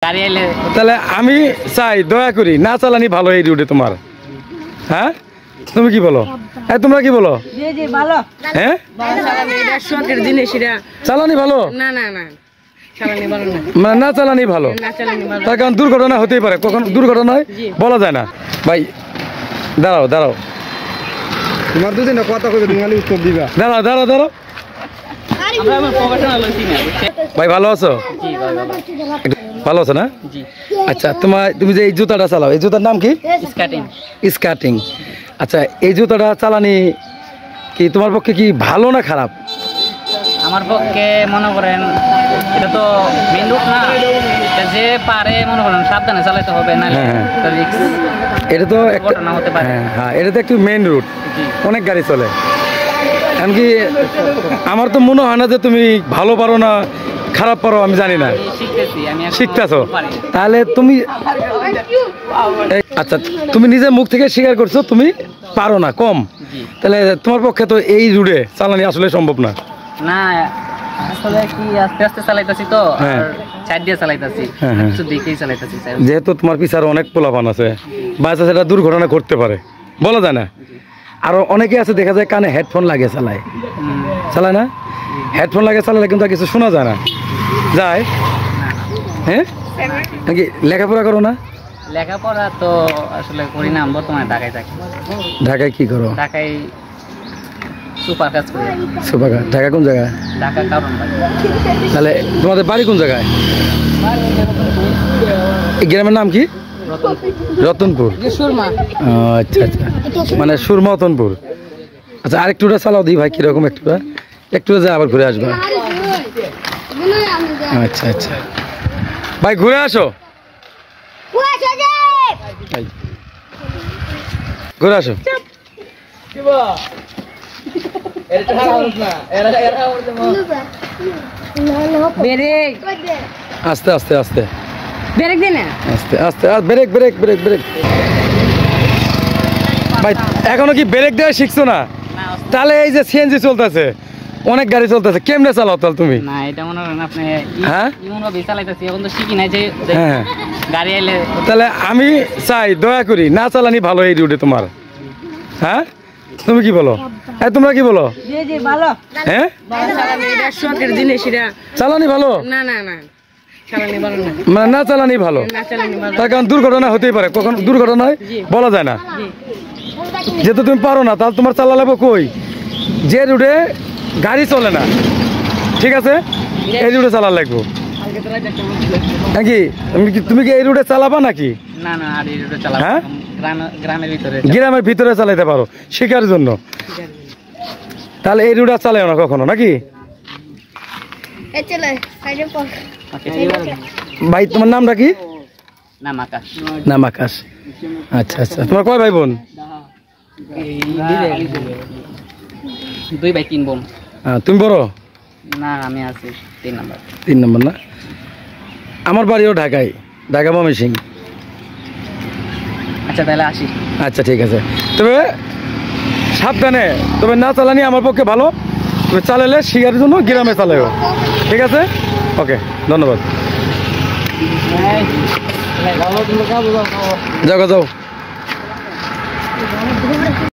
তাহলে আমি চাই দয়া করি না চালানি ভালো এই রুটে তোমার। হ্যাঁ তুমি কি বলো? হ্যাঁ তোমরা কি বলো? হ্যাঁ চালানি ভালো না চালানি ভালো, তার কারণ দুর্ঘটনা হতেই পারে, কখন দুর্ঘটনা হয় বলা যায় না। ভাই দাঁড়াও দাঁড়াও, তোমার দুদিনে কথা কইবে তুমি খালি উত্তর দিবা। দাঁড়াও দাঁড়াও দাঁড়াও। ভাই ভালো আছো? ভালো আছো না? আচ্ছা তুমি যে এই জুতাটা চালাও, এই জুতার নাম কি? স্কার্টিং। আচ্ছা এই জুতাটা চালানি কি তোমার পক্ষে কি ভালো না খারাপ? আমার পক্ষে মনে করেন এটা তো মেন রুট না, যে পারে মনে করেন সাবধানে চালাতে হবে না, এটা তো ঘটনা হতে পারে। হ্যাঁ এটা তো একটু মেন রুট, অনেক গাড়ি চলে। এমনকি আমার তো মনে হয় না যে তুমি ভালো পারো না খারাপ পারো, আমি জানি না, শিখতেছো। তাহলে তুমি আচ্ছা তুমি নিজের মুখ থেকে স্বীকার করছো তুমি পারো না কম, তাহলে তোমার পক্ষে তো এই রুটে চালানি আসলে সম্ভব না। না আসলে কি আস্তে আস্তে চালাইতাছি তো, আর সাইড দিয়ে চালাইতাছি, কিছু দেখেই চালাইতাছি। যেহেতু তোমার পিছারে অনেক পোলাপান আছে, বাচ্চা সেটা দুর্ঘটনা ঘটতে পারে, বলা যায় না। আরো অনেকে আছে দেখা যায় কানে হেডফোন লাগে চালায় না, হেডফোন লাগে চালালে কিন্তু কিছু শোনা যায় না। যায় হ্যাঁ নাকি লেখাপড়া করো না? লেখাপড়া তো আসলে করি না, বর্তমানে ঢাকায় থাকি। ঢাকায় কি করো? ঢাকায় সুপার কাজ করি। সুপার কাজ? ঢাকা কোন জায়গায়? ঢাকা কারণ। তাহলে তোমাদের বাড়ি কোন জায়গায়? এই গ্রামের নাম কি? রতনপুর। আচ্ছা আচ্ছা, মানে সুরমতনপুর। আচ্ছা আরেকটুটা চালাও দিই ভাই, কিরকম একটু যা আবার ঘুরে আসবা। আচ্ছা আচ্ছা ভাই ঘুরে আসো, ঘুরে আসো। আস্তে আস্তে আস্তে আস্তে আস্তে ব্রেক ব্রেক ব্রেক ব্রেক। ভাই এখনো কি ব্রেক দেওয়া শিখছো না? তাহলে এই যে সিএনজি চলতেছে, অনেক গাড়ি চলতেছে, কেমনে চালাও তাহলে তুমি? না এটা মনে করেন আপনি হ্যাঁ এমন ভাবে চালাইতেছি, এখন তো শিখি নাই যে হ্যাঁ গাড়ি আইলে। তাহলে আমি চাই দয়া করি না চালানি ভালো এই রুটে তোমার। হ্যাঁ তুমি কি বলো? হ্যাঁ তোমরা কি বলো? হ্যাঁ চালানি ভালো মানে না চালানি ভালো, তার কারণ দুর্ঘটনা হতেই পারে, কখন দুর্ঘটনা হয় বলা যায় না। যেহেতু তুমি পারো না তাহলে তোমার চালা লাগবে কই, যে রুটে গাড়ি চলে না, ঠিক আছে এই রুটে চালা লাগবো নাকি? তুমি কি এই রুটে চালাবা নাকি? না না আর এই রুটে চালাবো। হ্যাঁ গ্রামের ভিতরে চালাইতে পারো শেখার জন্য, তাহলে এই রুটে চালাও না কখনো নাকি? ভাই তোমার নামটা কি? নাম আকাশ। আচ্ছা আচ্ছা তোমার কয় ভাই বোন? 2 ভাই 3 বোন। তুমি বড়? না আমি আছি 3 নাম্বার। 3 নম্বর না? আমার বাড়িও ঢাকায়, ঢাকা ময়মনসিংহ। আচ্ছা তাহলে আসি। আচ্ছা ঠিক আছে, তবে সাবধানে, তবে না চালানি আমার পক্ষে ভালো, তুমি চালালে শিখার জন্য গ্রামে চালাও, ঠিক আছে? ওকে ধন্যবাদ। যাও যাও।